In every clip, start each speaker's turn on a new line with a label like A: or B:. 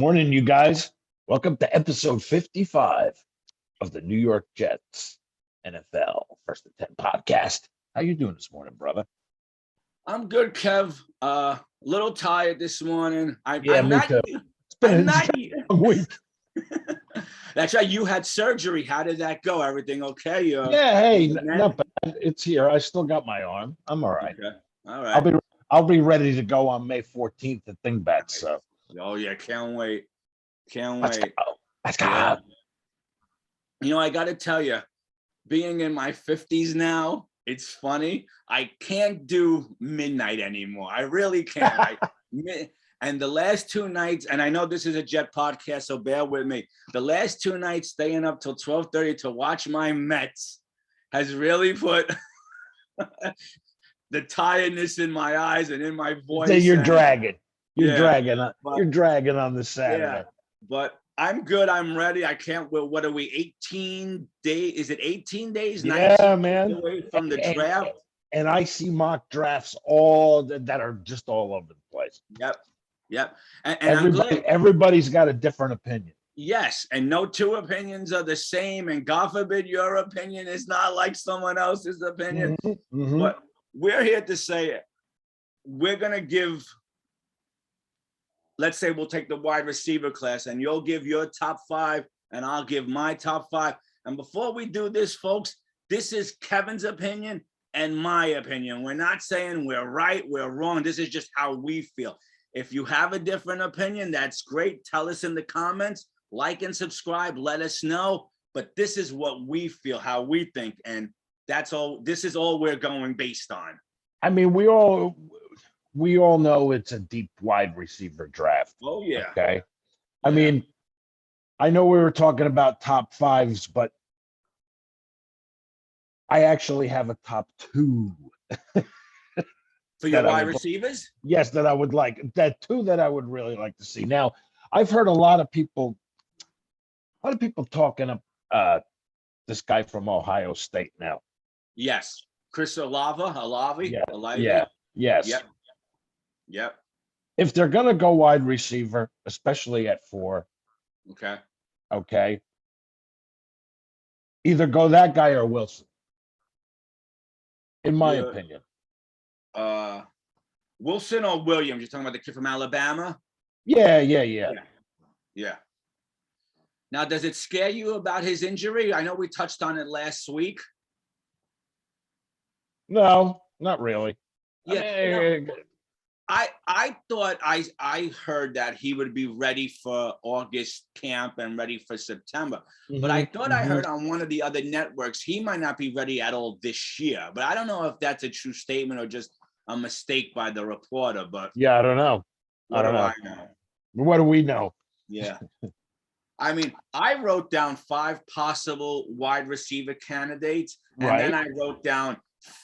A: Morning, you guys. Welcome to episode 55 of the New York Jets NFL First and 10 podcast. How you doing this morning, brother?
B: I'm good, Kev. Little tired this morning. I'm
A: Me
B: not.
A: too. It's been a long week.
B: That's right. You had surgery. How did that go? Everything okay?
A: Hey, not bad. It's here. I still got my arm. I'm all right.
B: Okay. All right.
A: I'll be ready to go on May 14th at Dingbat. So.
B: Oh yeah, can't wait.
A: Let's go.
B: Yeah. I got to tell you, being in my 50s now, it's funny. I can't do midnight anymore. I really can't. And the last two nights, and I know this is a Jet podcast, so bear with me. The last two nights staying up till 12:30 to watch my Mets has really put the tiredness in my eyes and in my voice.
A: So you're dragging. You're dragging on the Saturday.
B: Yeah, but I'm good. I'm ready. I can't. Well, what are we? 18 days? Is it 18 days?
A: Yeah, man.
B: Away from the draft.
A: And I see mock drafts all that are just all over the place.
B: Yep. And
A: everybody's got a different opinion.
B: Yes, and no two opinions are the same. And God forbid your opinion is not like someone else's opinion.
A: Mm-hmm.
B: But we're here to say it. We're gonna give. Let's say we'll take the wide receiver class and you'll give your top five and I'll give my top five. And before we do this, folks, this is Kevin's opinion and my opinion. We're not saying we're right, we're wrong. This is just how we feel. If you have a different opinion, that's great. Tell us in the comments, like and subscribe, let us know. But this is what we feel, how we think. And that's all. This is all we're going based on.
A: I mean, we all know it's a deep wide receiver draft.
B: Oh, yeah.
A: Okay.
B: Yeah.
A: I mean, I know we were talking about top fives, but I actually have a top two.
B: For your wide receivers?
A: Yes, that I would like. That two that I would really like to see. Now, I've heard a lot of people talking up this guy from Ohio State now.
B: Yes. Chris Olave.
A: Yeah. Yes.
B: Yep.
A: If they're going to go wide receiver, especially at 4, okay, either go that guy or Wilson, in my opinion.
B: Wilson or Williams? You're talking about the kid from Alabama?
A: Yeah.
B: Now, does it scare you about his injury? I know we touched on it last week.
A: No, not really.
B: Yeah. I thought I heard that he would be ready for August camp and ready for September. Mm-hmm, but I thought I heard on one of the other networks he might not be ready at all this year. But I don't know if that's a true statement or just a mistake by the reporter. But
A: yeah, I don't know. I don't know. What do we know?
B: Yeah. I mean, I wrote down 5 possible wide receiver candidates, and then I wrote down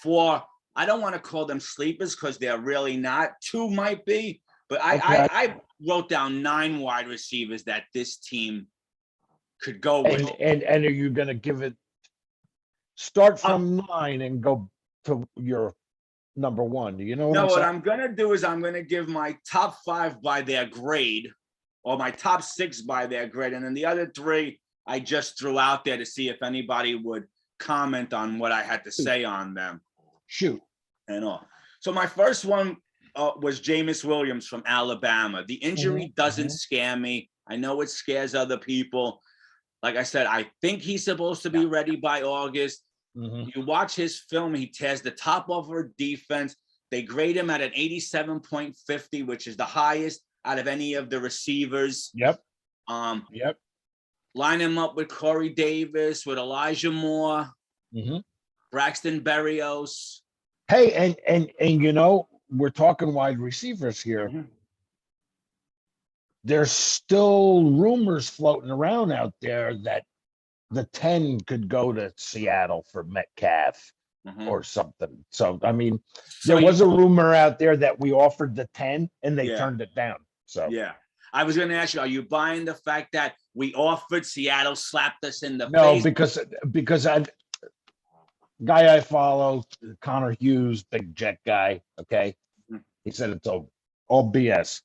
B: 4. I don't want to call them sleepers because they're really not. 2 might be, but I wrote down 9 wide receivers that this team could go with.
A: And are you going to give it start from 9 and go to your number 1? Do you know what
B: I'm going to do is I'm going to give my top 5 by their grade or my top 6 by their grade. And then the other 3 I just threw out there to see if anybody would comment on what I had to say on them.
A: Shoot.
B: And all. So my first one was Jameis Williams from Alabama. The injury doesn't scare me. I know it scares other people. Like I said, I think he's supposed to be ready by August. Mm-hmm. You watch his film, he tears the top off our defense. They grade him at an 87.50, which is the highest out of any of the receivers.
A: Yep.
B: Line him up with Corey Davis, with Elijah Moore, Braxton Berrios.
A: Hey, and we're talking wide receivers here. Mm-hmm. There's still rumors floating around out there that the 10 could go to Seattle for Metcalf or something. So, I mean, there was a rumor out there that we offered the 10 and they turned it down. So,
B: yeah. I was going to ask you, are you buying the fact that we offered, Seattle slapped us in the
A: face?
B: No,
A: because guy I follow, Connor Hughes, big Jet guy. Okay, he said it's all BS.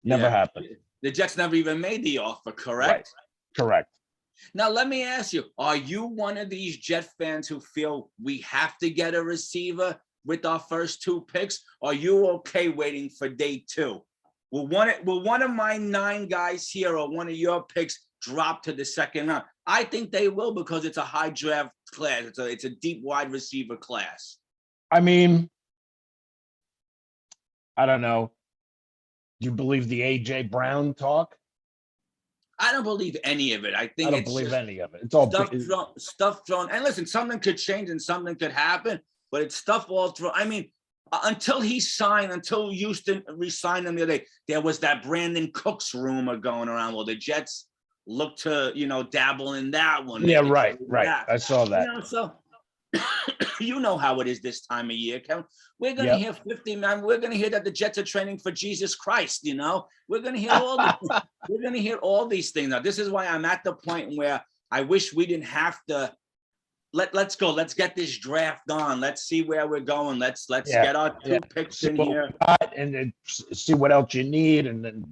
A: Never happened.
B: The Jets never even made the offer, correct?
A: Right. Correct.
B: Now, let me ask you, are you one of these Jet fans who feel we have to get a receiver with our first 2 picks? Or are you okay waiting for day 2? Will one of my 9 guys here or one of your picks drop to the second round? I think they will because it's a high draft class. It's a deep wide receiver class.
A: I mean, I don't know. Do you believe the A.J. Brown talk?
B: I don't believe any of it. I think
A: I don't
B: it's
A: believe
B: just
A: any of it. It's all
B: stuff thrown. And listen, something could change and something could happen, but it's stuff all thrown. I mean, until Houston re-signed him the other day, there was that Brandon Cooks rumor going around. Well, the Jets look to, dabble in that one.
A: Yeah, right. I saw that.
B: So you know how it is this time of year, Kevin. We're going to hear 50, man. We're going to hear that the Jets are training for Jesus Christ, We're going to hear we're going to hear all these things. Now, this is why I'm at the point where I wish we didn't have to let's go. Let's get this draft on. Let's see where we're going. Let's get our 2 picks in here.
A: And then see what else you need. And then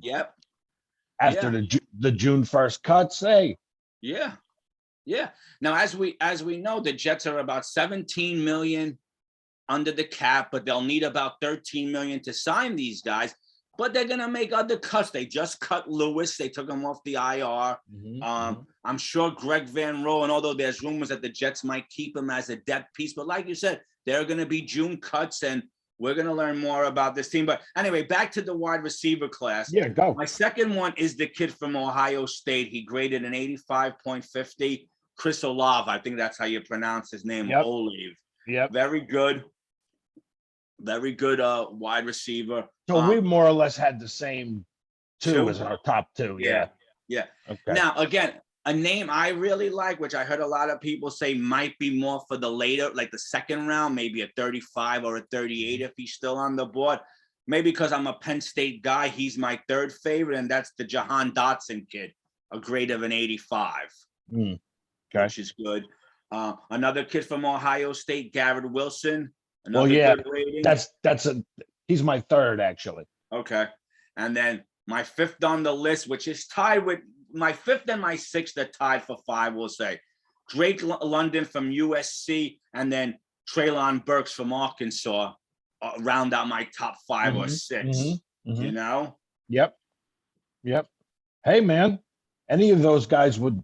A: after the June 1st cuts, hey.
B: Yeah. Now, as we know, the Jets are about 17 million under the cap, but they'll need about 13 million to sign these guys. But they're gonna make other cuts. They just cut Lewis. They took him off the IR. I'm sure Greg Van Roten, although there's rumors that the Jets might keep him as a depth piece, but like you said, there are gonna be June cuts, and we're gonna learn more about this team. But anyway, back to the wide receiver class.
A: Yeah, go.
B: My second one is the kid from Ohio State. He graded an 85.50. Chris Olave, I think that's how you pronounce his name. Olive.
A: Yep.
B: Very good wide receiver.
A: So we more or less had the same 2 as our top 2. Yeah.
B: Okay. Now, again, a name I really like, which I heard a lot of people say might be more for the later, like the second round, maybe a 35 or a 38 if he's still on the board. Maybe because I'm a Penn State guy, he's my 3rd favorite, and that's the Jahan Dotson kid, a grade of an 85. Which is good. Another kid from Ohio State, Garrett Wilson. Good rating.
A: He's my 3rd actually.
B: Okay, and then my 5th on the list, which is tied with my 5th and my 6th, are tied for 5. We'll say Drake London from USC, and then Treylon Burks from Arkansas. Round out my top 5 or 6. Yep.
A: Hey, man, any of those guys would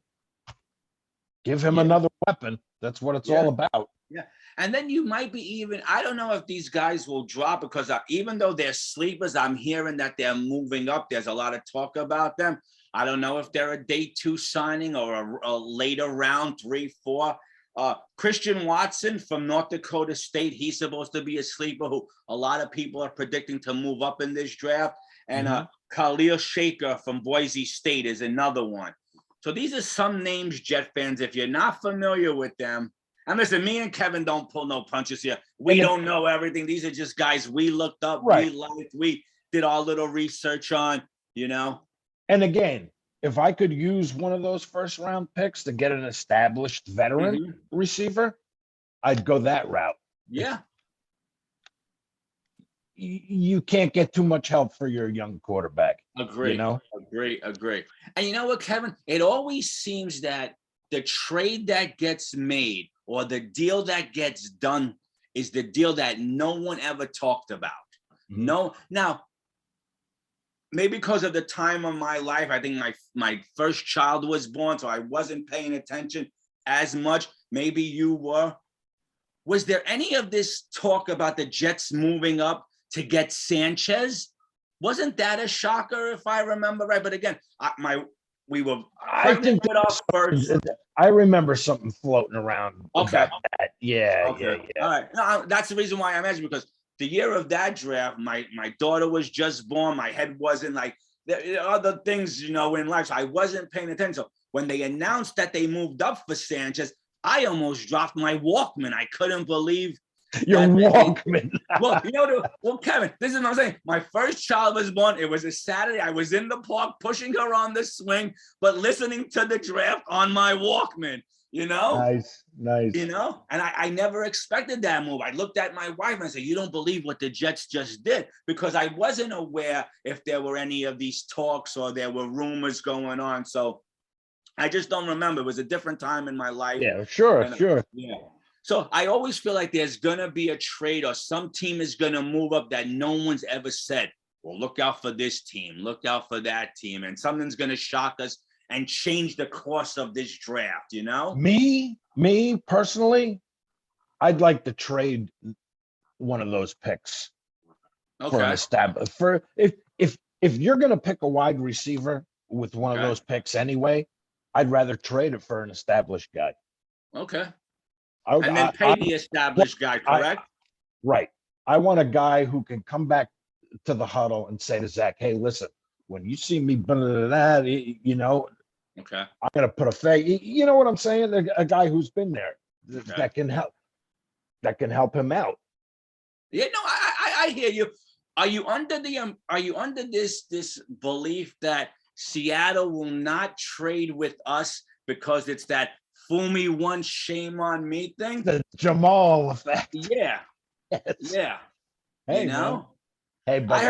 A: give him another weapon. That's what it's all about.
B: Yeah. And then you might be even, I don't know if these guys will drop because even though they're sleepers, I'm hearing that they're moving up. There's a lot of talk about them. I don't know if they're a day 2 signing or a later round 3, 4. Christian Watson from North Dakota State. He's supposed to be a sleeper who a lot of people are predicting to move up in this draft. And Khalil Shaker from Boise State is another one. So these are some names, Jet fans. If you're not familiar with them, and listen, me and Kevin don't pull no punches here. We don't know everything. These are just guys we looked up, we liked, we did our little research on,
A: And again, if I could use one of those 1st round picks to get an established veteran receiver, I'd go that route.
B: Yeah.
A: You can't get too much help for your young quarterback.
B: Agree. Agree. And you know what, Kevin? It always seems that the trade that gets made or the deal that gets done is the deal that no one ever talked about. No. Now, maybe because of the time of my life, I think my first child was born, so I wasn't paying attention as much. Maybe you were. Was there any of this talk about the Jets moving up to get Sanchez? Wasn't that a shocker, if I remember right? But again, I think
A: I remember something floating around.
B: Okay.
A: About that. Yeah.
B: All right. No, that's the reason why I'm asking, because the year of that draft, my daughter was just born. My head wasn't like there are other things, in life. So I wasn't paying attention. So when they announced that they moved up for Sanchez, I almost dropped my Walkman. I couldn't believe
A: your Walkman.
B: Well, Kevin, this is what I'm saying. My first child was born. It was a Saturday. I was in the park pushing her on the swing, but listening to the draft on my Walkman.
A: Nice.
B: And I never expected that move. I looked at my wife and I said, you don't believe what the Jets just did, because I wasn't aware if there were any of these talks or there were rumors going on. So I just don't remember. It was a different time in my life.
A: Yeah, sure.
B: Yeah. So I always feel like there's going to be a trade or some team is going to move up that no one's ever said, well, look out for this team, look out for that team. And something's going to shock us and change the course of this draft,
A: Me personally, I'd like to trade one of those picks for an established. If you're going to pick a wide receiver with one of those picks anyway, I'd rather trade it for an established guy.
B: Okay. And then pay the established guy, correct?
A: Right. I want a guy who can come back to the huddle and say to Zach, hey, listen, when you see me,
B: okay,
A: I'm going to put a fake, you know what I'm saying? A guy who's been there that can help him out.
B: Yeah, no, I hear you. Are you under this belief that Seattle will not trade with us because it's that fool me once, shame on me thing?
A: The Jamal effect.
B: Yeah. Yes. Yeah.
A: Hey, man. Hey, but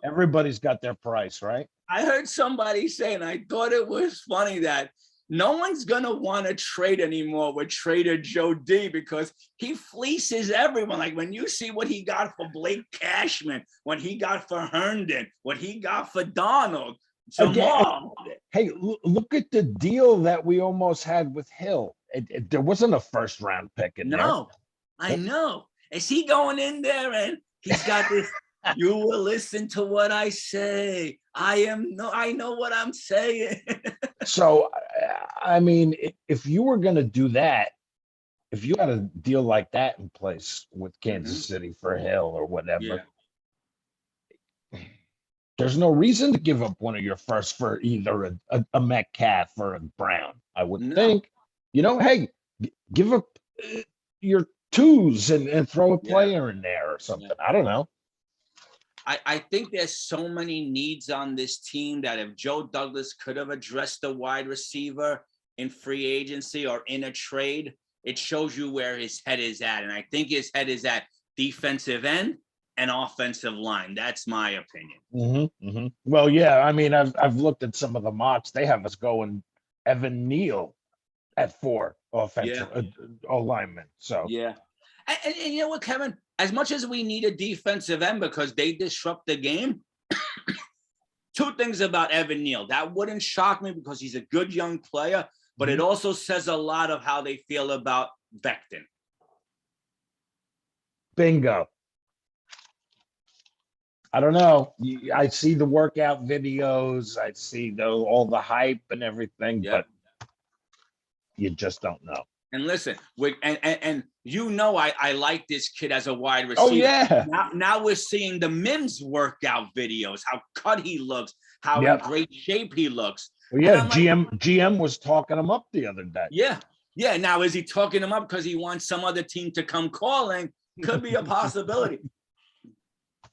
A: everybody's got their price, right?
B: I heard somebody say, and I thought it was funny, that no one's going to want to trade anymore with Trader Joe D because he fleeces everyone. Like when you see what he got for Blake Cashman, what he got for Herndon, what he got for Donald, Jamal.
A: Hey, look at the deal that we almost had with Hill. There wasn't a first round pick in there.
B: No, I know. Is he going in there and he's got this? You will listen to what I say. I know what I'm saying.
A: So, I mean, if you were going to do that, if you had a deal like that in place with Kansas City for Hill or whatever, there's no reason to give up one of your first for either a Metcalf or a Brown. I wouldn't think. Hey, give up your twos and throw a player in there or something. I don't know.
B: I think there's so many needs on this team that if Joe Douglas could have addressed the wide receiver in free agency or in a trade, it shows you where his head is at. And I think his head is at defensive end and offensive line. That's my opinion.
A: Well, yeah, I mean, I've looked at some of the mocks. They have us going Evan Neal at 4 offensive alignment. So
B: and you know what, Kevin? As much as we need a defensive end because they disrupt the game, 2 things about Evan Neal. That wouldn't shock me because he's a good young player, but it also says a lot of how they feel about Becton.
A: Bingo. I don't know. I see the workout videos. I see all the hype and everything, but you just don't know.
B: And listen, and I like this kid as a wide receiver.
A: Oh, yeah.
B: Now we're seeing the Mims workout videos, how cut he looks, how in great shape he looks.
A: Well, yeah, GM was talking him up the other day.
B: Yeah. Yeah. Now, is he talking him up because he wants some other team to come calling? Could be a possibility.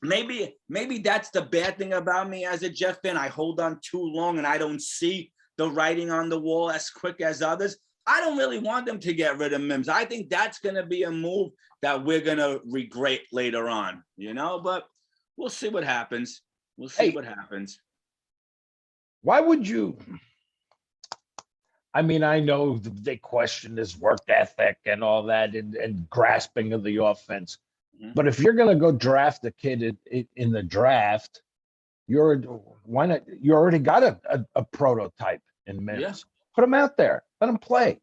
B: Maybe that's the bad thing about me as a Jet fan. I hold on too long and I don't see the writing on the wall as quick as others. I don't really want them to get rid of Mims. I think that's going to be a move that we're going to regret later on, but we'll see what happens. What happens.
A: Why would you? I mean, I know they question his work ethic and all that and grasping of the offense. But if you're going to go draft a kid in the draft, why not? You already got a prototype in Mims. Yeah. Put him out there. Let him play.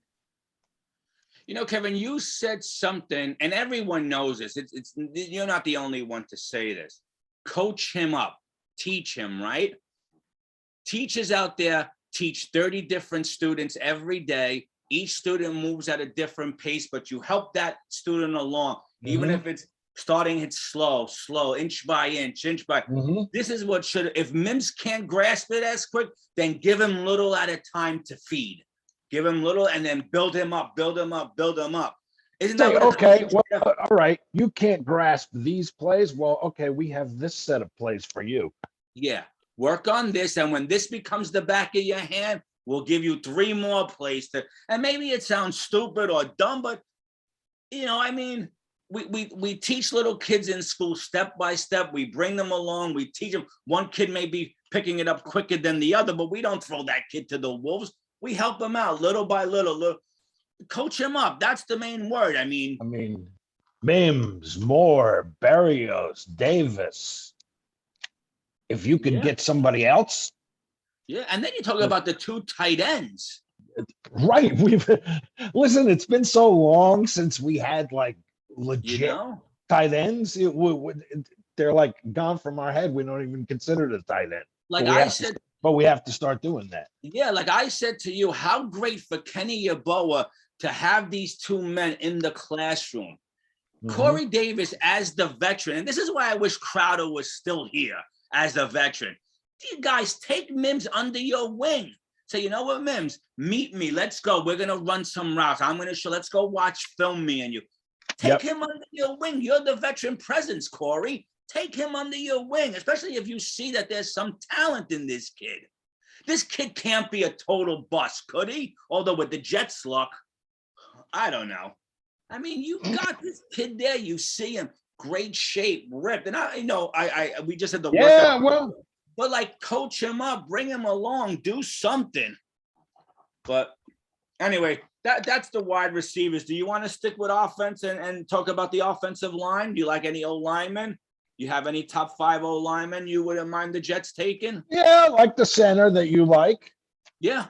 B: Kevin, you said something, and everyone knows this. It's you're not the only one to say this. Coach him up. Teach him, right? Teachers out there teach 30 different students every day. Each student moves at a different pace, but you help that student along, even if it's starting it slow, inch by inch. This is what should, if Mims can't grasp it as quick, then give him little at a time to feed. Give him little and then build him up. Isn't that
A: okay? Well, all right. You can't grasp these plays. Well, okay, we have this set of plays for you.
B: Yeah. Work on this. And when this becomes the back of your hand, We'll give you 3 more plays to, and maybe it sounds stupid or dumb, but I mean, we teach little kids in school step by step. We bring them along. We teach them. One kid may be picking it up quicker than the other, but we don't throw that kid to the wolves. We help them out little by little. Coach him up. That's the main word. I mean,
A: Mims, Moore, Berrios, Davis. If you could get somebody else.
B: Yeah, and then you talk about the 2 tight ends.
A: Right. Listen, it's been so long since we had like legit tight ends. They're like gone from our head. We don't even consider the tight end.
B: Like I said,
A: but we have to start doing that.
B: Yeah, like I said to you, how great for Kenny Yeboah to have these 2 men in the classroom. Corey Davis as the veteran, and this is why I wish Crowder was still here as a veteran. You guys take Mims under your wing. Say, you know what, Mims, meet me. Let's go. We're going to run some routes. I'm going to show. Let's go watch film, me and you. Take him under your wing. You're the veteran presence, Corey. Take him under your wing, especially if you see that there's some talent in this kid. This kid can't be a total bust, could he? Although with the Jets luck, I don't know. I mean, you got this kid there. You see him, great shape, ripped. And we just had the workout. But like, coach him up, bring him along, do something. But anyway, that's the wide receivers. Do you want to stick with offense and talk about the offensive line? Do you like any O-linemen? You have any top 5 O-linemen you wouldn't mind the Jets taking?
A: Yeah, I like the center that you like.
B: Yeah.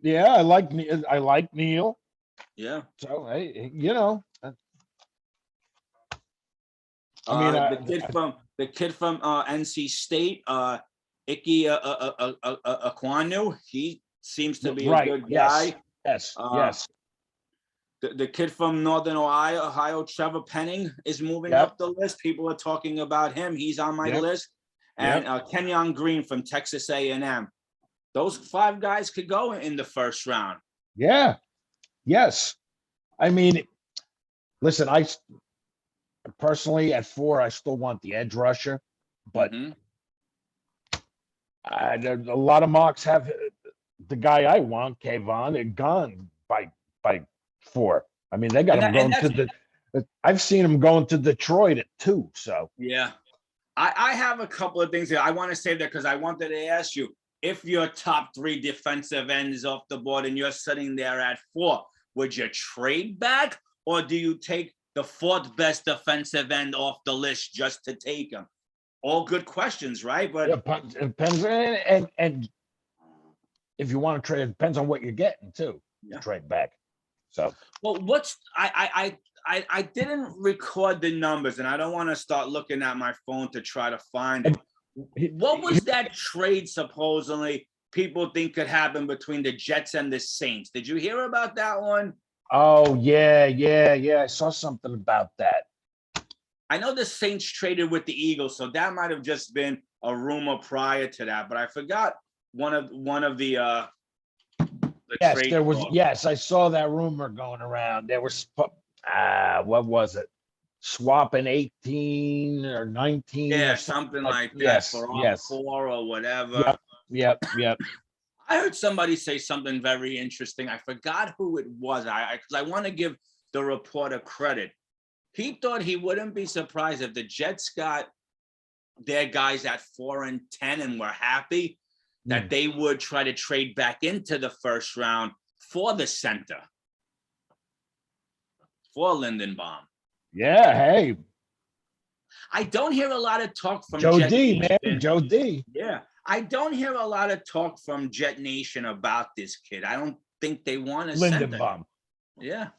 A: Yeah, I like Neil.
B: Yeah.
A: So, hey,
B: the kid from NC State, Ike Aquanu, he seems to be a good guy.
A: Yes.
B: The kid from Northern Ohio, Trevor Penning, is moving up the list. People are talking about him. He's on my list. And Kenyon Green from Texas A&M. Those 5 guys could go in the first round.
A: Yeah. Yes. I mean, listen, I personally at 4, I still want the edge rusher, but a lot of mocks have the guy I want, Kayvon, and gone by 4. I mean, they got him going to I've seen him going to Detroit at 2. So
B: yeah, I have a couple of things here. I want to say that because I wanted to ask you if your top 3 defensive ends off the board and you're sitting there at 4, would you trade back or do you take the 4th best defensive end off the list just to take him? All good questions, right? But
A: it depends, and if you want to trade, it depends on what you're getting too. Trade back. So
B: well, I didn't record the numbers, and I don't want to start looking at my phone to try to find it. What was that trade supposedly people think could happen between the Jets and the Saints? Did you hear about that one?
A: Oh, yeah. I saw something about that.
B: I know the Saints traded with the Eagles, so that might have just been a rumor prior to that, but I forgot one of the
A: yes, there was. Yes, I saw that rumor going around. There was what was it? Swapping 18 or 19.
B: Yeah,
A: or
B: something like that for all 4 or whatever.
A: Yep.
B: I heard somebody say something very interesting. I forgot who it was. Because I want to give the reporter credit. He thought he wouldn't be surprised if the Jets got their guys at 4 and 10 and were happy that they would try to trade back into the first round for the center, for Lindenbaum.
A: Yeah, hey.
B: I don't hear a lot of talk from
A: Joe
B: Jet
A: D,
B: Nation.
A: man. Joe D.
B: Yeah. I don't hear a lot of talk from Jet Nation about this kid. I don't think they want to send him. Yeah.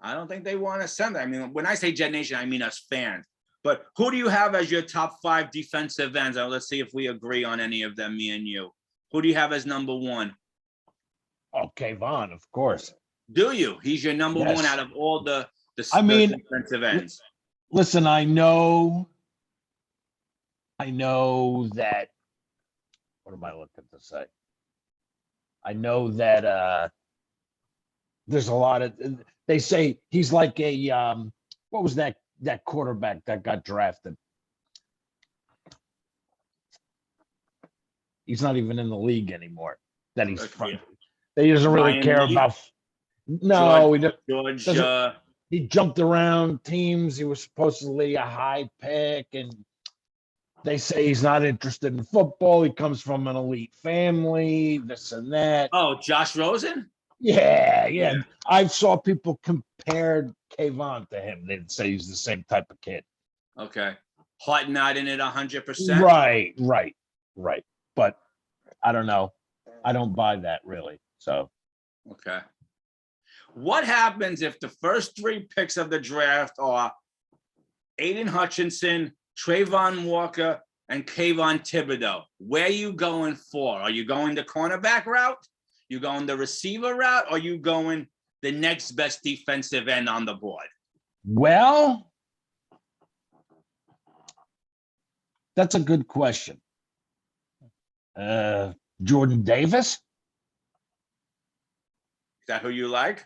B: I don't think they want to send him. I mean, when I say Jet Nation, I mean us fans. But who do you have as your top 5 defensive ends? Let's see if we agree on any of them, me and you. Who do you have as number 1?
A: Okay, Vaughn, of course.
B: Do you? He's your number 1 out of all the defensive ends.
A: Listen, I know that. What am I looking to say? I know that there's a lot of. They say he's like a what was that quarterback that got drafted? He's not even in the league anymore. That he's from. He doesn't really
B: Ryan
A: care
B: Leaf,
A: about. No, he
B: George.
A: doesn't. He jumped around teams. He was supposedly a high pick, and they say he's not interested in football. He comes from an elite family, this and that.
B: Oh, Josh Rosen?
A: Yeah. I saw people compare Kayvon to him. They'd say he's the same type of kid.
B: Okay. Heart not in it 100%.
A: Right. But I don't know. I don't buy that really. So.
B: Okay. What happens if the first 3 picks of the draft are Aiden Hutchinson, Trayvon Walker, and Kayvon Thibodeau? Where are you going for? Are you going the cornerback route? You going the receiver route? Or are you going the next best defensive end on the board?
A: Well, that's a good question. Jordan Davis?
B: Is that who you like?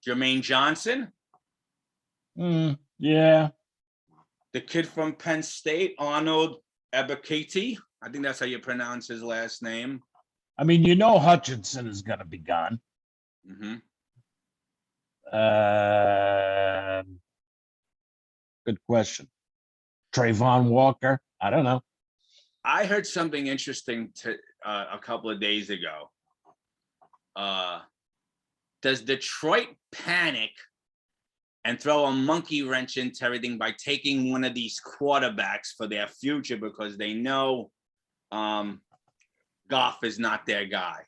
B: Jermaine Johnson?
A: Yeah.
B: The kid from Penn State, Arnold Ebiketie. I think that's how you pronounce his last name.
A: I mean, you know Hutchinson is going to be gone.
B: Mm-hmm.
A: Good question. Trayvon Walker? I don't know.
B: I heard something interesting a couple of days ago. Does Detroit panic and throw a monkey wrench into everything by taking one of these quarterbacks for their future because they know Goff is not their guy?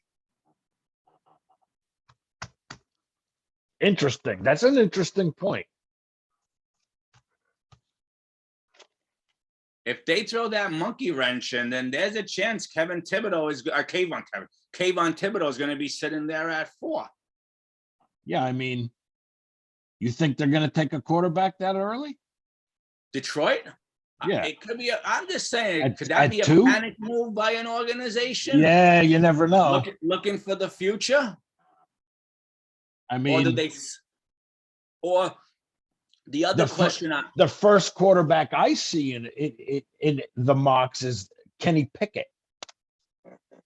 A: Interesting. That's an interesting point.
B: If they throw that monkey wrench in, then there's a chance Kayvon Thibodeau is going to be sitting there at 4.
A: Yeah, I mean, you think they're going to take a quarterback that early?
B: Detroit?
A: Yeah.
B: It could be. I'm just saying, could that
A: at
B: be a
A: 2?
B: panic move by an organization?
A: Yeah, you never know.
B: Looking for the future?
A: I mean,
B: or the other question.
A: The first quarterback I see in the mocks is Kenny Pickett.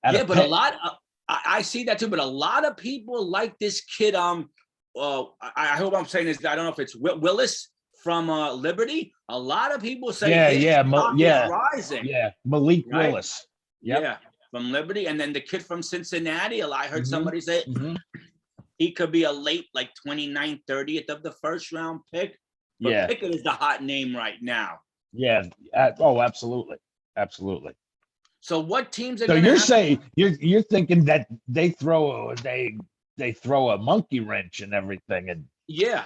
B: Yeah, but I see that too. But a lot of people like this kid. I hope I'm saying this. I don't know if it's Willis from Liberty. A lot of people say rising.
A: Yeah, Malik Willis.
B: Yep. Yeah, from Liberty, and then the kid from Cincinnati. I heard somebody say he could be a late, like 29th, 30th of the first round pick. But Pickett is the hot name right now.
A: Yeah. Absolutely. So
B: what teams are?
A: So you're saying you're thinking that they throw a monkey wrench and everything, and
B: yeah.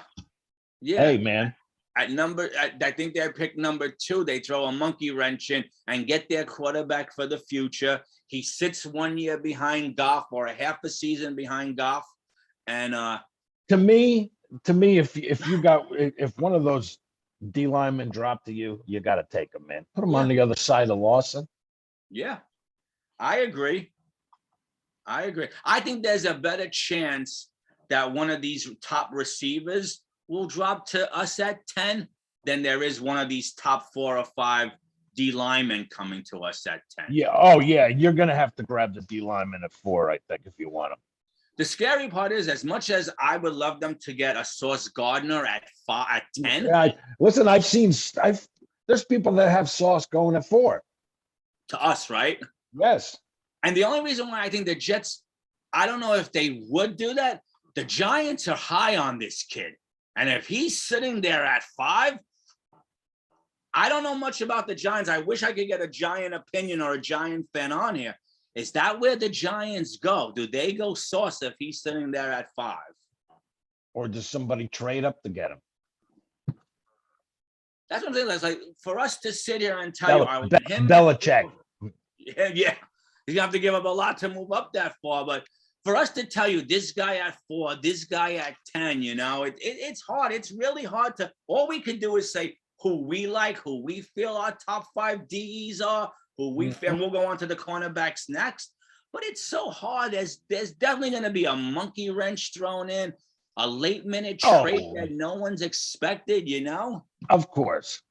A: Hey, man.
B: I think they're pick number 2. They throw a monkey wrench in and get their quarterback for the future. He sits 1 year behind Goff or a half a season behind Goff, and
A: to me, if one of those D linemen drop to you, you got to take him, man. Put him on the other side of Lawson.
B: Yeah, I agree. I think there's a better chance that one of these top receivers will drop to us at 10 than there is one of these top 4 or 5 D linemen coming to us at 10.
A: Yeah. Oh, yeah. You're going to have to grab the D lineman at 4, I think, if you want him.
B: The scary part is, as much as I would love them to get a Sauce Gardner at 10.
A: Yeah, listen, there's people that have Sauce going at 4.
B: To us, right?
A: Yes.
B: And the only reason why I think the Jets, I don't know if they would do that. The Giants are high on this kid. And if he's sitting there at 5, I don't know much about the Giants. I wish I could get a Giant opinion or a Giant fan on here. Is that where the Giants go? Do they go Sauce if he's sitting there at 5?
A: Or does somebody trade up to get him?
B: That's what I'm saying. It's like, for us to sit here and tell
A: Belichick.
B: Yeah. He's going to have to give up a lot to move up that far. But for us to tell you this guy at 4, this guy at 10, it's hard. It's really hard to – all we can do is say who we like, who we feel our top 5 DEs are, who we feel – and we'll go on to the cornerbacks next. But it's so hard. There's definitely going to be a monkey wrench thrown in, a late-minute trade that no one's expected,
A: Of course.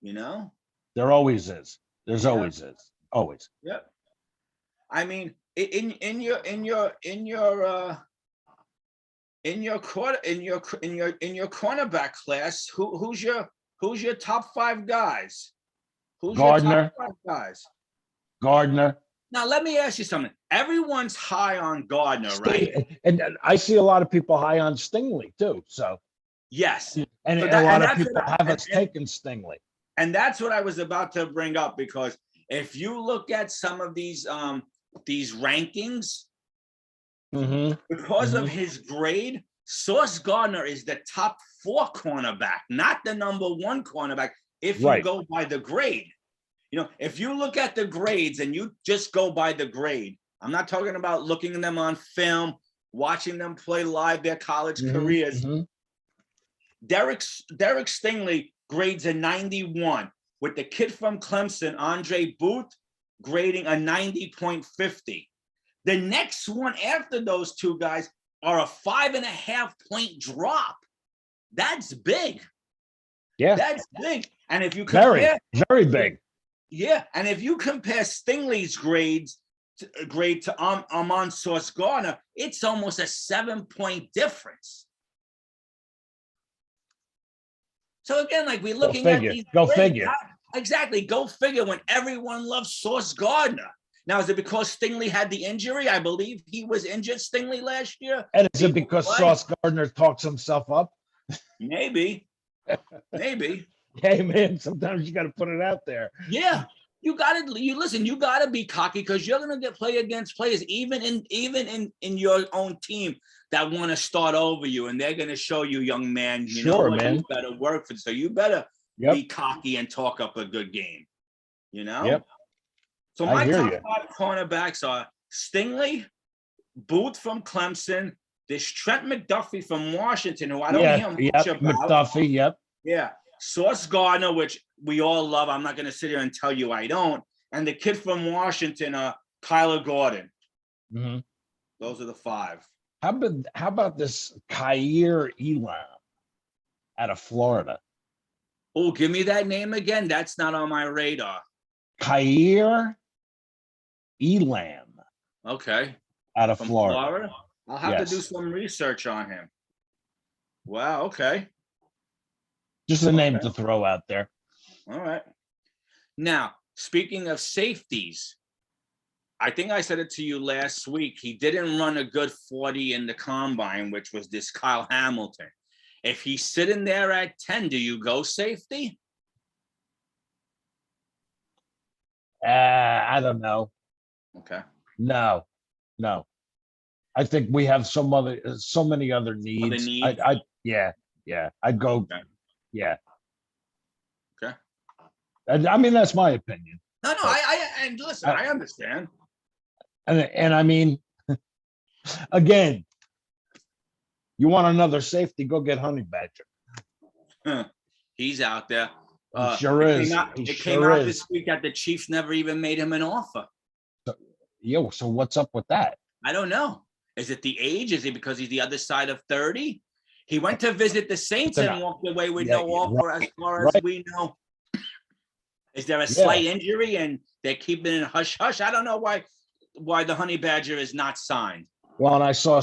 A: There always is. There's always is. Always.
B: Yep. I mean, in your cornerback class, who's your top 5 guys? Who's
A: Gardner.
B: your top 5 guys?
A: Gardner.
B: Now let me ask you something. Everyone's high on Gardner, right?
A: And I see a lot of people high on Stingley too. So
B: yes,
A: and
B: so
A: a lot of people have us taking Stingley.
B: And that's what I was about to bring up, because if you look at some of these rankings, because of his grade, Sauce Gardner is the top 4 cornerback, not the number 1 cornerback. If you go by the grade, if you look at the grades and you just go by the grade, I'm not talking about looking at them on film, watching them play live their college careers. Derek Stingley grades a 91, with the kid from Clemson, Andre Booth, grading a 90.50. The next one after those 2 guys are a 5.5 point drop. That's big.
A: Yeah,
B: that's big. And if you compare,
A: very big.
B: Yeah, and if you compare Stingley's grade to Amon Sauce Gardner, it's almost a 7-point difference. So again, like we're looking at these.
A: Go figure.
B: Exactly. Go figure when everyone loves Sauce Gardner. Now, is it because Stingley had the injury? I believe he was injured, Stingley, last year.
A: And is it because Sauce Gardner talks himself up?
B: Maybe.
A: Hey, man, sometimes you got to put it out there.
B: Yeah. You got to be cocky, because you're going to play against players, even in your own team, that want to start over you, and they're going to show you, young man, you
A: man.
B: You better work for it. So you better be cocky and talk up a good game,
A: Yep.
B: So my top 5 cornerbacks are Stingley, Booth from Clemson, this Trent McDuffie from Washington, who I don't hear much about.
A: McDuffie,
B: Yeah. Sauce Gardner, which we all love. I'm not going to sit here and tell you I don't. And the kid from Washington, Kyler Gordon. Those are the 5.
A: How about this Kaiir Elam out of Florida?
B: Oh, give me that name again. That's not on my radar.
A: Kaiir Elam.
B: Okay.
A: Out of Florida.
B: I'll have to do some research on him. Wow. Okay.
A: Just a name to throw out there.
B: All right. Now, speaking of safeties, I think I said it to you last week. He didn't run a good 40 in the combine, which was this Kyle Hamilton. If he's sitting there at 10, do you go safety?
A: I don't know.
B: Okay.
A: No. I think we have so many other needs. I'd go.
B: Okay.
A: Yeah.
B: Okay.
A: And I mean, that's my opinion.
B: No, and listen, I understand.
A: And I mean, again, you want another safety, go get Honey Badger.
B: He's out there.
A: Sure is.
B: It came out this week that the Chiefs never even made him an offer.
A: So what's up with that?
B: I don't know. Is it the age? Is it because he's the other side of 30? He went to visit the Saints and walked away with no offer, as far as we know. Is there a slight injury and they're keeping it hush-hush? I don't know why the Honey Badger is not signed.
A: Well, and I saw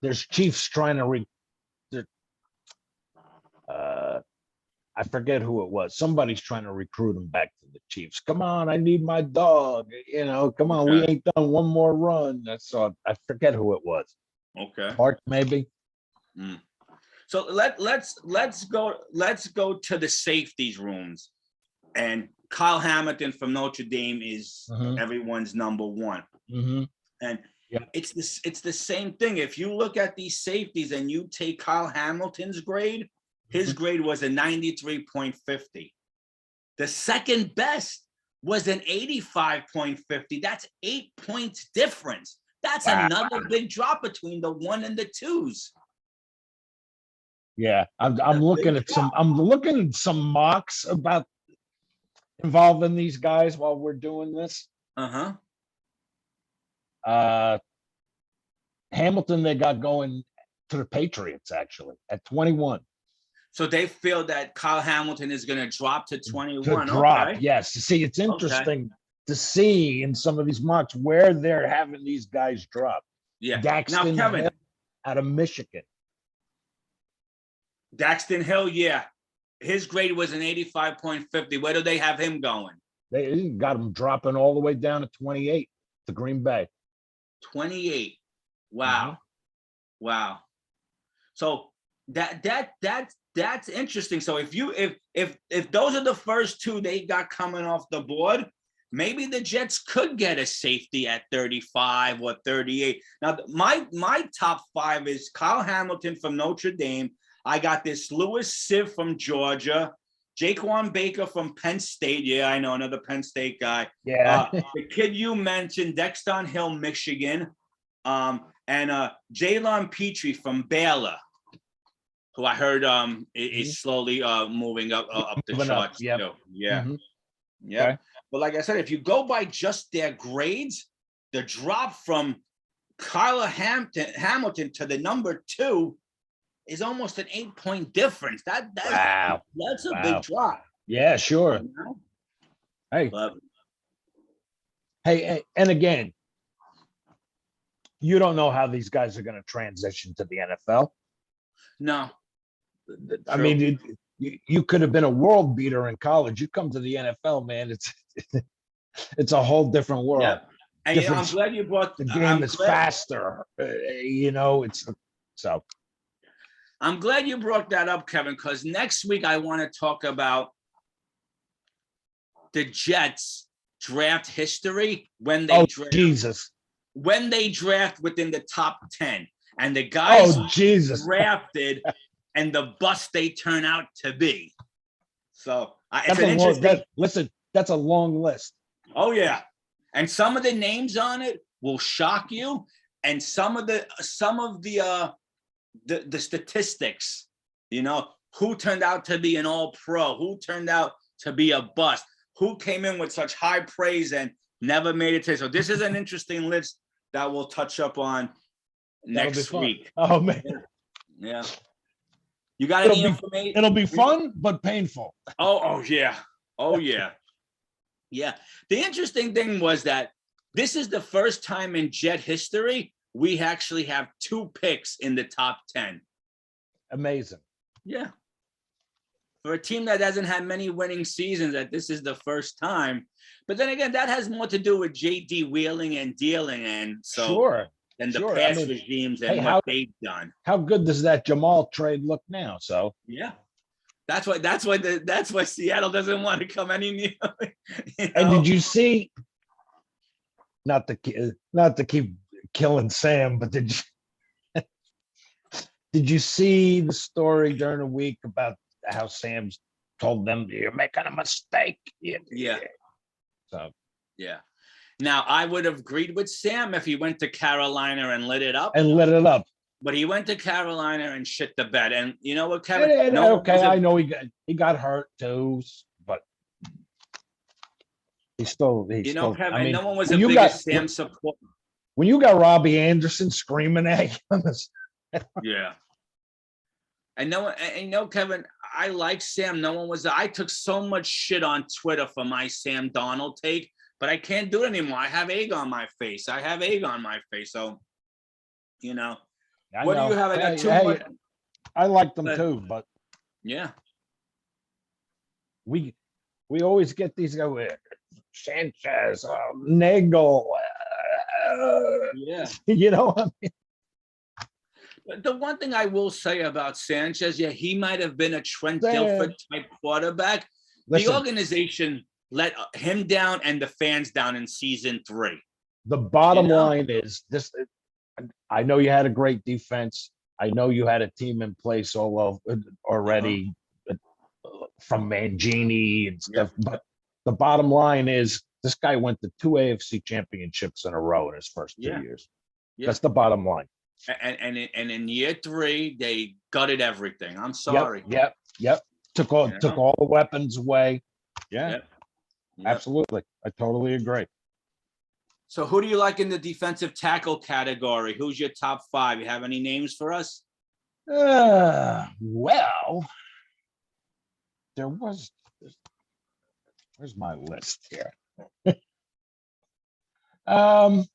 A: there's Chiefs trying to I forget who it was. Somebody's trying to recruit him back to the Chiefs. Come on, I need my dog. Come on, we ain't done one more run. I forget who it was.
B: Okay.
A: Mark, maybe.
B: So let's go to the safeties rooms, and Kyle Hamilton from Notre Dame is everyone's number 1. And it's the same thing. If you look at these safeties and you take Kyle Hamilton's grade, his grade was a 93.50. The second best was an 85.50. That's 8 points difference. That's another big drop between the 1 and the 2s.
A: Yeah, I'm looking at some mocks about involving these guys while we're doing this. Hamilton, they got going to the Patriots actually at 21.
B: So they feel that Kyle Hamilton is going to drop to 21.
A: Yes. See, it's interesting to see in some of these mocks where they're having these guys drop.
B: Yeah.
A: Daxton
B: Now, Kevin,
A: Hill out of Michigan.
B: Daxton Hill, yeah. His grade was an 85.50. Where do they have him going?
A: They got him dropping all the way down to 28 to Green Bay.
B: 28. Wow. Wow. So that's interesting. So if those are the first two they got coming off the board, maybe the Jets could get a safety at 35 or 38. Now, my top 5 is Kyle Hamilton from Notre Dame. I got this Lewis Siv from Georgia, Jaquan Baker from Penn State. Yeah, I know, another Penn State guy.
A: Yeah.
B: The kid you mentioned, Dexton Hill, Michigan, and Jalen Petrie from Baylor, who I heard is slowly moving up the charts.
A: Yep.
B: Too. Yeah. Yeah.
A: Okay.
B: But like I said, if you go by just their grades, the drop from Kyler Hamilton to the number 2 is almost an 8-point difference. That's a big drop.
A: Yeah, sure.
B: You know?
A: Hey.
B: But,
A: hey, and again, you don't know how these guys are going to transition to the NFL.
B: no.
A: I mean, you could have been a world beater in college. You come to the NFL, man. It's a whole different world.
B: Yeah. And I'm glad you brought
A: the game is faster. It's so.
B: I'm glad you brought that up, Kevin, because next week I want to talk about the Jets draft history when they draft.
A: Jesus.
B: When they draft within the top 10 and the guys drafted and the bust they turn out to be. So
A: that's a long list.
B: Oh yeah. And some of the names on it will shock you. And some of the statistics, who turned out to be an all-pro, who turned out to be a bust, who came in with such high praise and never made it to. So this is an interesting list that we'll touch up on next week.
A: Oh man.
B: Yeah. You got any information?
A: It'll be fun, but painful.
B: Oh yeah. Oh yeah. Yeah. The interesting thing was that this is the first time in Jet history we actually have 2 picks in the top 10.
A: Amazing.
B: Yeah. For a team that hasn't had many winning seasons, that this is the first time. But then again, that has more to do with J.D. wheeling and dealing, and so and the past regimes and what they've done.
A: How good does that Jamal trade look now? So
B: yeah, that's why Seattle doesn't want to come any near.
A: And did you see? Not to keep killing Sam, but did you see the story during the week about how Sam's told them you're making a mistake?
B: Yeah.
A: So
B: yeah. Now I would have agreed with Sam if he went to Carolina and lit it up. But he went to Carolina and shit the bed. And you know what, Kevin?
A: I know he got hurt too, but he's still.
B: Kevin,
A: I mean,
B: no one was a biggest Sam support.
A: When you got Robbie Anderson screaming at you,
B: yeah. And Kevin, I like Sam. No one was. I took so much shit on Twitter for my Sam Darnold take, but I can't do it anymore. I have egg on my face. So, what do you have? I got 2 more.
A: I like them too, but
B: yeah,
A: we always get these guys, Sanchez, Nagel.
B: Yeah.
A: I mean.
B: The one thing I will say about Sanchez, he might have been a Trent Dilfer type quarterback. The organization let him down and the fans down in season 3.
A: The bottom line is this. I know you had a great defense. I know you had a team in place already from Mangini and stuff. But the bottom line is this guy went to 2 AFC championships in a row in his first 2 years. Yeah. That's the bottom line.
B: And in year 3, they gutted everything. I'm sorry.
A: Yep. Took all the weapons away. Yeah. Yep. Absolutely. I totally agree.
B: So who do you like in the defensive tackle category? Who's your top 5? You have any names for us?
A: Well, there was. Where's my list here? Hold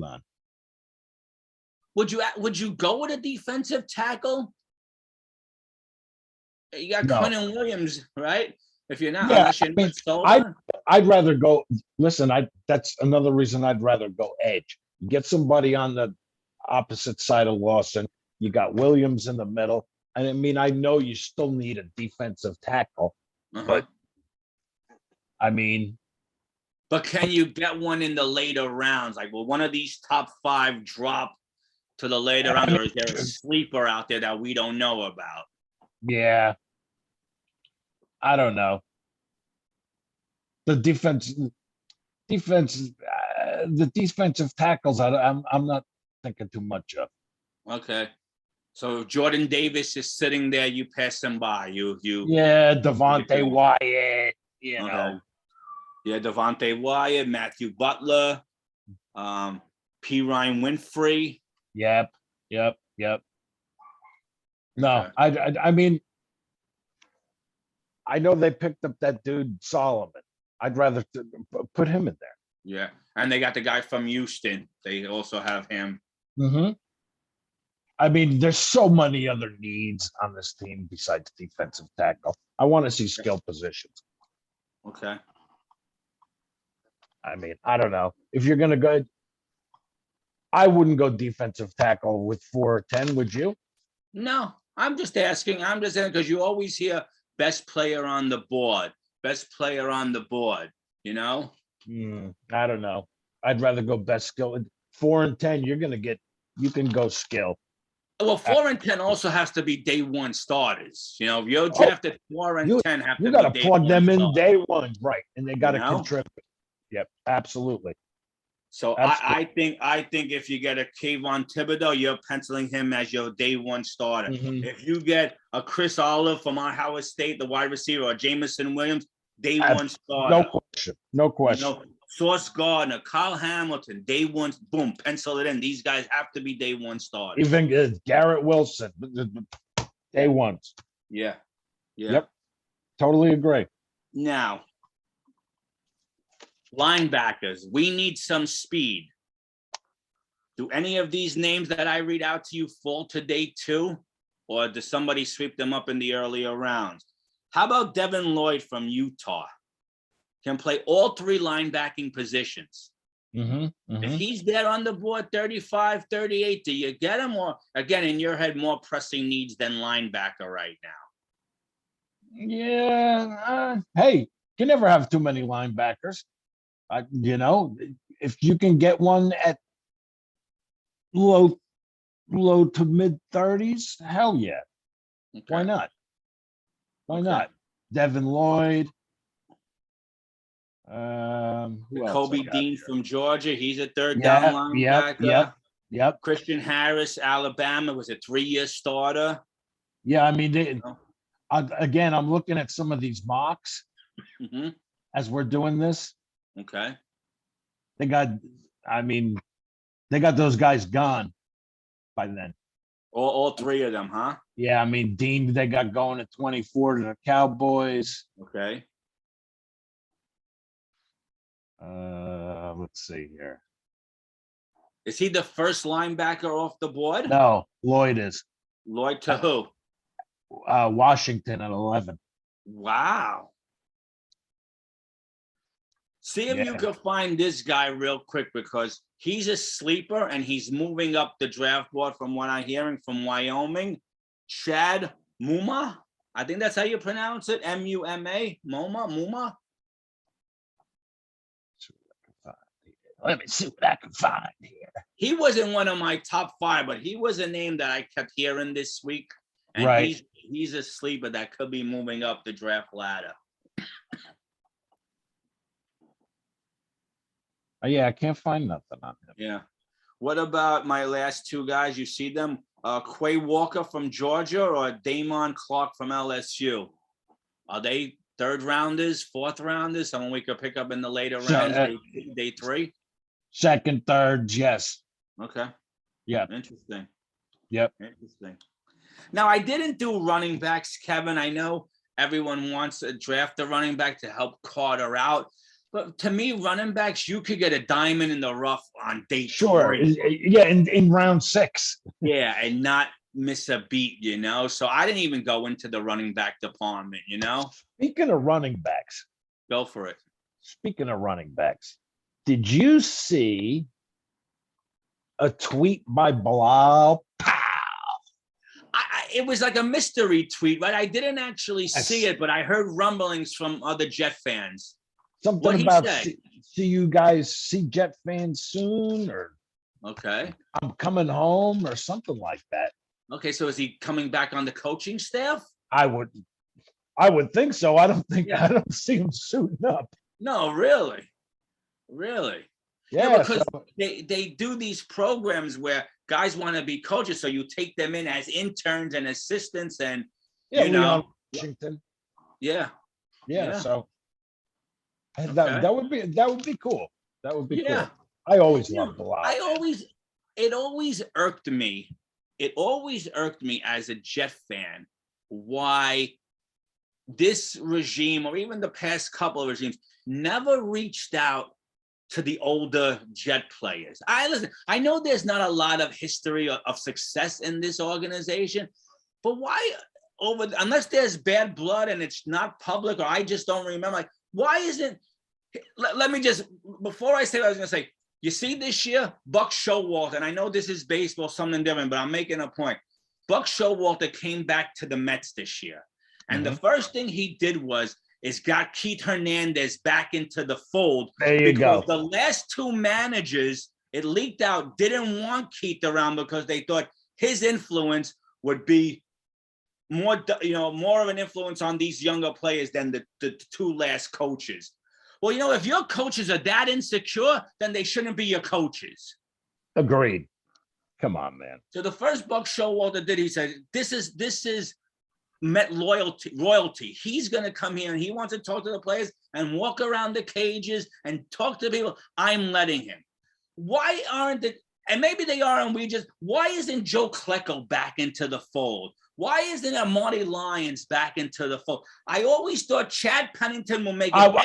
A: on.
B: Would you go with a defensive tackle? You got
A: No.
B: Quentin Williams, right? If you're not,
A: Yeah,
B: unless you're
A: I mean,
B: not sold.
A: I'd rather go. Listen, that's another reason I'd rather go edge. Get somebody on the opposite side of Lawson. You got Williams in the middle. And I mean, I know you still need a defensive tackle, but I mean,
B: but can you get one in the later rounds? Like, will one of these top 5 drop to the later round, or is there a sleeper out there that we don't know about?
A: Yeah, I don't know. The the defensive tackles. I'm not thinking too much of.
B: Okay, so if Jordan Davis is sitting there, you pass him by.
A: Yeah, Devontae Wyatt. You know.
B: Yeah, Devontae Wyatt, Matthew Butler, P. Ryan Winfrey.
A: Yep. No,
B: Okay.
A: I mean, I know they picked up that dude Solomon. I'd rather put him in there.
B: Yeah, and they got the guy from Houston. They also have him.
A: Mm-hmm. I mean, there's so many other needs on this team besides defensive tackle. I want to see skill positions.
B: Okay.
A: I mean, I don't know. If you're going to go, I wouldn't go defensive tackle with 4 or 10, would you?
B: No, I'm just asking. I'm just saying because you always hear best player on the board, best player on the board, you know?
A: I don't know. I'd rather go best skill. 4 and 10, you can go skill.
B: Well, 4 and 10 also has to be day one starters. You know, if you're drafted 4 and 10, have to
A: you got
B: be
A: to plug them in
B: starters.
A: day one, right? And they got to contribute. Yep, absolutely.
B: So absolutely. I think if you get a Kayvon Thibodeau, you're penciling him as your day one starter. Mm-hmm. If you get a Chris Olive from Ohio State, the wide receiver, or Jameis Williams, day one starter.
A: No question.
B: You know, Sauce Gardner, Kyle Hamilton, day one, boom, pencil it in. These guys have to be day one starters.
A: Even Garrett Wilson, day ones.
B: Yeah.
A: Yep. Totally agree.
B: Now, linebackers, we need some speed. Do any of these names that I read out to you fall to day 2? Or does somebody sweep them up in the earlier rounds? How about Devin Lloyd from Utah? Can play all 3 linebacking positions. If he's there on the board 35, 38, do you get him? Or, again, in your head, more pressing needs than linebacker right now?
A: Yeah. Hey, you never have too many linebackers. You know, if you can get one at low to mid 30s, hell yeah. Okay. Why not? Why not? Devin Lloyd.
B: Kobe Dean from Georgia. He's a third down linebacker.
A: Yep.
B: Christian Harris, Alabama, was a 3-year starter.
A: Yeah, I mean, again, I'm looking at some of these mocks as we're doing this.
B: Okay.
A: They got those guys gone by then.
B: All 3 of them, huh?
A: Yeah, I mean, Dean, they got going at 24 to the Cowboys.
B: Okay.
A: Let's see here.
B: Is he the first linebacker off the board?
A: No, Lloyd is.
B: Lloyd to who?
A: Washington at 11.
B: Wow. See if you can find this guy real quick, because he's a sleeper and he's moving up the draft board from what I'm hearing from Wyoming. Chad Muma. I think that's how you pronounce it. M-U-M-A. Muma.
A: Let me see what I can find here.
B: He wasn't one of my top 5, but he was a name that I kept hearing this week. And
A: right.
B: He's a sleeper that could be moving up the draft ladder.
A: Yeah, I can't find nothing on him.
B: Yeah. What about my last 2 guys? You see them? Quay Walker from Georgia or Damon Clark from LSU? Are they 3rd rounders, 4th rounders? Someone we could pick up in the later rounds, day 3?
A: 2nd, 3rd, yes.
B: Okay.
A: Yeah.
B: Interesting.
A: Yep.
B: Interesting. Now, I didn't do running backs, Kevin. I know everyone wants to draft a running back to help Carter out. But to me, running backs, you could get a diamond in the rough on day
A: Sure.
B: 3.
A: Yeah, in round 6.
B: Yeah, and not miss a beat, you know? So I didn't even go into the running back department, you know?
A: Speaking of running backs,
B: Go for it.
A: did you see a tweet by Bilal Powell?
B: It was like a mystery tweet, right? I didn't actually see it, but I heard rumblings from other Jet fans.
A: Something about see you guys see Jet fans soon, or
B: okay,
A: I'm coming home, or something like that.
B: Okay, so is he coming back on the coaching staff?
A: I would think so. I don't see him suiting up.
B: No, really.
A: Yeah,
B: because they do these programs where guys want to be coaches, so you take them in as interns and assistants, and you know,
A: Washington.
B: Yeah.
A: So that would be cool. That would be cool. I always loved Bilal.
B: It always irked me. It always irked me as a Jet fan why this regime, or even the past couple of regimes, never reached out to the older Jet players. I know there's not a lot of history of success in this organization, but why unless there's bad blood and it's not public, or I just don't remember, like, why isn't, let me just, before I say what I was gonna say, you see this year, Buck Showalter, and I know this is baseball, something different, but I'm making a point. Buck Showalter came back to the Mets this year. And the first thing he did is got Keith Hernandez back into the fold.
A: There you go.
B: The last 2 managers, it leaked out, didn't want Keith around because they thought his influence would be more of an influence on these younger players than the 2 last coaches. Well, if your coaches are that insecure, then they shouldn't be your coaches.
A: Agreed. Come on, man.
B: So the first Buck Showalter did, he said, this is Met royalty. He's going to come here and he wants to talk to the players and walk around the cages and talk to people. I'm letting him. Why aren't it? And maybe they are, and why isn't Joe Klecko back into the fold? Why isn't Marty Lyons back into the fold? I always thought Chad Pennington will make it.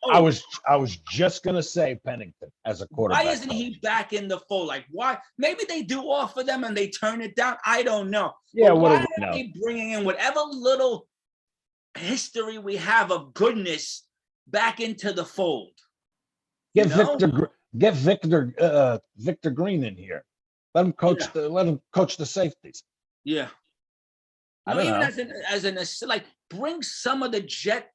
A: I was just gonna say Pennington as a quarterback.
B: Why isn't he back in the fold? Like, why? Maybe they do offer them and they turn it down. I don't know.
A: Yeah,
B: why are they bringing in whatever little history we have of goodness back into the fold?
A: Get Victor Green in here. Let him coach the safeties.
B: Yeah. Bring some of the Jet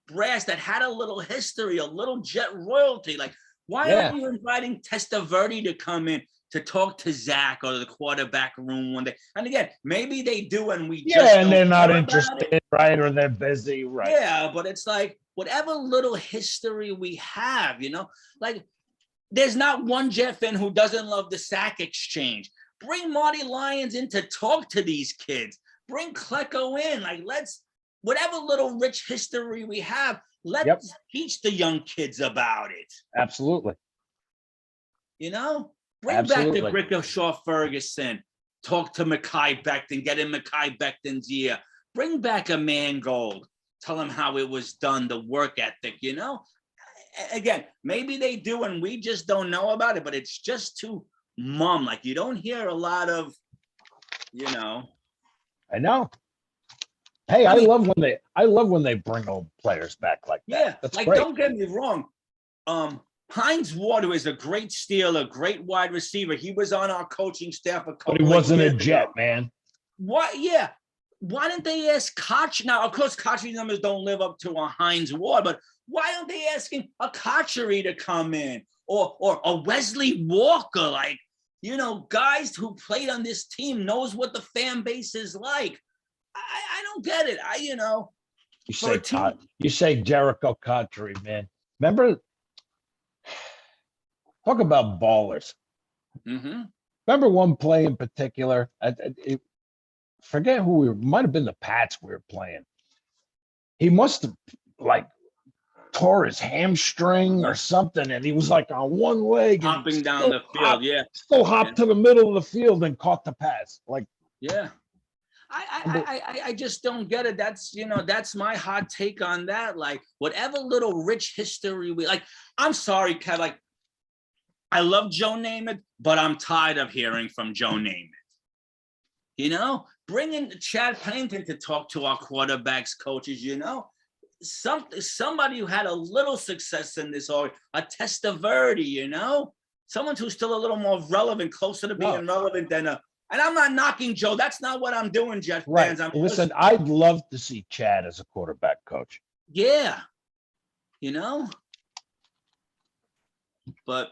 B: brass that had a little history, a little Jet royalty. Like, why aren't you inviting Testaverde to come in to talk to Zach or the quarterback room one day? And again, maybe they do, and and
A: they're not interested, right? Or they're busy, right?
B: Yeah, but it's like whatever little history we have, like there's not one Jet fan who doesn't love the sack exchange. Bring Marty Lyons in to talk to these kids. Bring Klecko in. Like, whatever little rich history we have, let's teach the young kids about it.
A: Absolutely.
B: Bring back the Rickershaw Ferguson. Talk to Mekhi Becton. Get in Mekhi Becton's ear. Bring back a Mangold. Tell him how it was done, the work ethic, Again, maybe they do and we just don't know about it, but it's just too mum. Like, you don't hear a lot of,
A: I know. Hey, I love when they bring old players back like that.
B: Yeah,
A: that's
B: like
A: great.
B: Don't get me wrong. Hines Ward, who is a great stealer, great wide receiver. He was on our coaching staff
A: but he wasn't a Jet, man.
B: What? Yeah. Why didn't they ask Koch? Now, of course, Koch's numbers don't live up to a Hines Ward, but why aren't they asking a Kochery to come in or a Wesley Walker? Like, guys who played on this team knows what the fan base is like. I don't get it.
A: You say Jericho Kochery, man. Remember? Talk about ballers.
B: Mm-hmm.
A: Remember one play in particular? Forget who might have been the Pats we were playing. He must have tore his hamstring or something, and he was on one leg,
B: hopping down the field.
A: Still hopped to the middle of the field and caught the pass.
B: Yeah. I just don't get it. That's my hot take on that. Like, whatever little rich history we like. I'm sorry, Kev. Like, I love Joe Namath, but I'm tired of hearing from Joe Namath. Bring in Chad Pennington to talk to our quarterbacks coaches. Somebody who had a little success in this, or a Testaverde. Someone who's still a little more relevant, closer to being relevant than a. And I'm not knocking Joe. That's not what I'm doing, Jet fans.
A: Listen, I'd love to see Chad as a quarterback coach.
B: Yeah. But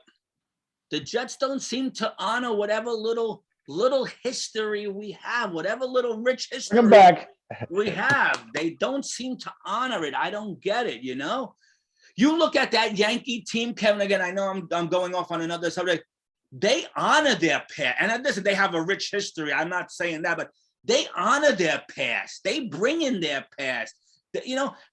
B: the Jets don't seem to honor whatever little history we have, whatever little rich history
A: Come back.
B: we have. They don't seem to honor it. I don't get it, You look at that Yankee team, Kevin, again, I know I'm going off on another subject. They honor their past. And listen, they have a rich history. I'm not saying that, but they honor their past. They bring in their past.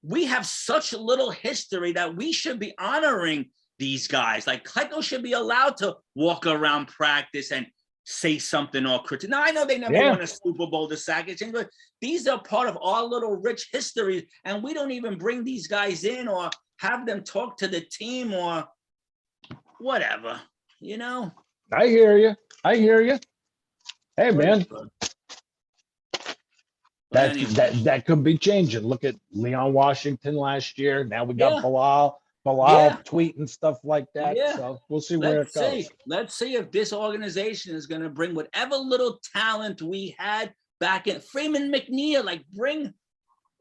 B: We have such little history that we should be honoring these guys. Like, Keuchel should be allowed to walk around practice and say something or critique. Now, I know they never won a Super Bowl, the Sackets, but these are part of our little rich history, and we don't even bring these guys in or have them talk to the team or whatever,
A: I hear you. Hey, man. That could be changing. Look at Leon Washington last year. Now we got Bilal tweeting stuff like that. Yeah. So we'll see where it goes.
B: Let's see if this organization is going to bring whatever little talent we had back in Freeman McNeil. Like, bring,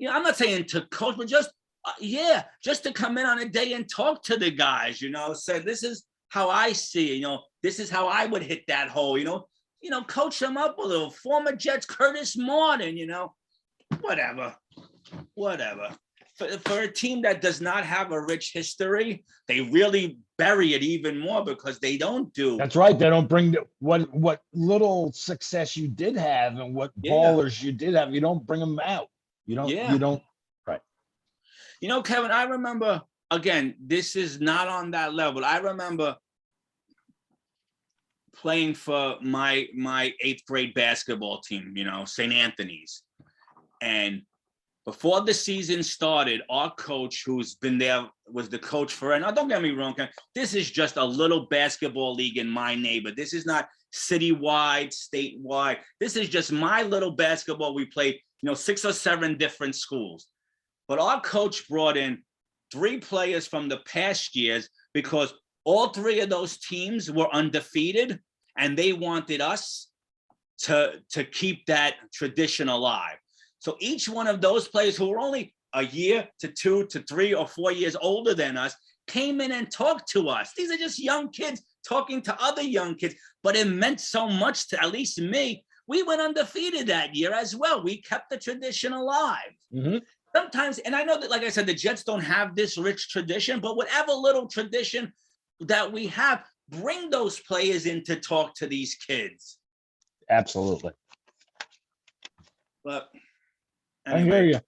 B: I'm not saying to coach, but just to come in on a day and talk to the guys. Say, this is how I see it. This is how I would hit that hole. Coach them up a little. Former Jets Curtis Morton. Whatever. For a team that does not have a rich history, they really bury it even more because they don't do.
A: That's right. They don't bring what little success you did have and what ballers you did have. You don't bring them out. You don't. Right.
B: Kevin, I remember, again, this is not on that level. I remember playing for my 8th grade basketball team, St. Anthony's. And before the season started, our coach, who's been there, was the coach for, now don't get me wrong, this is just a little basketball league in my neighborhood. This is not citywide, statewide. This is just my little basketball. We played, 6 or 7 different schools. But our coach brought in 3 players from the past years because all 3 of those teams were undefeated, and they wanted us to keep that tradition alive. So each one of those players who were only a year to 2 to 3 or 4 years older than us came in and talked to us. These are just young kids talking to other young kids, but it meant so much to at least me. We went undefeated that year as well. We kept the tradition alive.
A: Mm-hmm.
B: Sometimes, and I know that, like I said, the Jets don't have this rich tradition, but whatever little tradition that we have, bring those players in to talk to these kids.
A: Absolutely.
B: But
A: anyway, I hear you.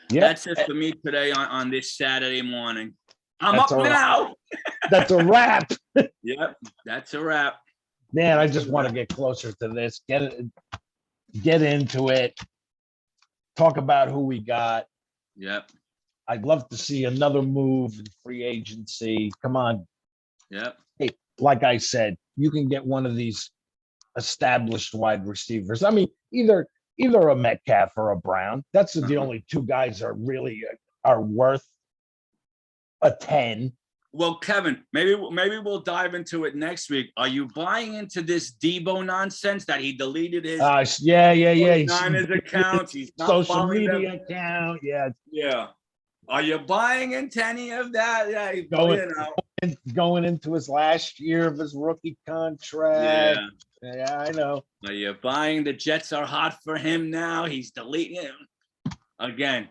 B: Yeah, that's it for me today on this Saturday morning. I'm up now.
A: That's a wrap.
B: Yep, that's a wrap.
A: Man, I just want to get closer to this. Get into it. Talk about who we got.
B: Yep.
A: I'd love to see another move in free agency. Come on.
B: Yep.
A: Hey, like I said, you can get one of these established wide receivers. I mean, either a Metcalf or a Brown. That's the only 2 guys that really are worth a 10.
B: Well, Kevin, maybe we'll dive into it next week. Are you buying into this Debo nonsense that he deleted his
A: his
B: accounts? He's not
A: social media account. Yeah.
B: Are you buying into any of that? Yeah,
A: going into his last year of his rookie contract. Yeah, I know.
B: Are you buying the Jets are hot for him now? He's deleting him again.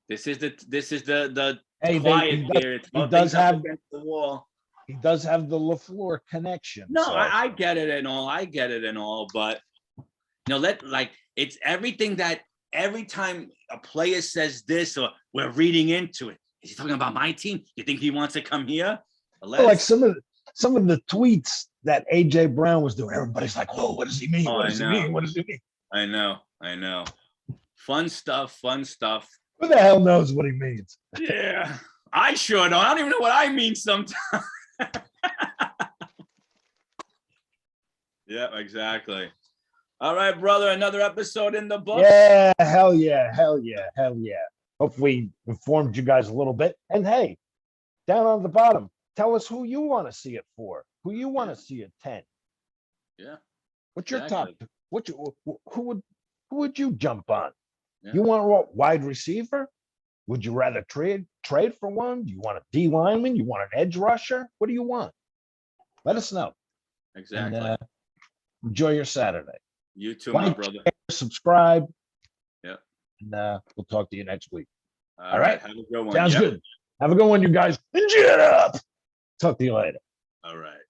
B: This is the quiet period. He does have against the wall.
A: He does have the LaFleur connection.
B: No, so. I get it and all. But it's everything that every time a player says this or we're reading into it. Is he talking about my team? You think he wants to come here?
A: Like some of the tweets that AJ Brown was doing, everybody's like, "Whoa, what does he mean? What does he mean? What does he mean?"
B: I know. Fun stuff.
A: Who the hell knows what he means?
B: Yeah, I sure don't. I don't even know what I mean sometimes. Yeah, exactly. All right, brother. Another episode in the books.
A: Yeah, hell yeah. Hopefully informed you guys a little bit. And hey, down on the bottom, tell us who you want to see it for. Who you want to see at 10.
B: Yeah.
A: What's your top? Who would you jump on?
B: Yeah.
A: You want a wide receiver? Would you rather trade for one? Do you want a D lineman? You want an edge rusher? What do you want? Let us know.
B: Exactly.
A: And, enjoy your Saturday.
B: You too, my brother.
A: Share, subscribe.
B: Yep.
A: And we'll talk to you next week.
B: All right. Have a good one.
A: Sounds good. Have a good one, you guys. Enjoy it up. Talk to you later.
B: All right.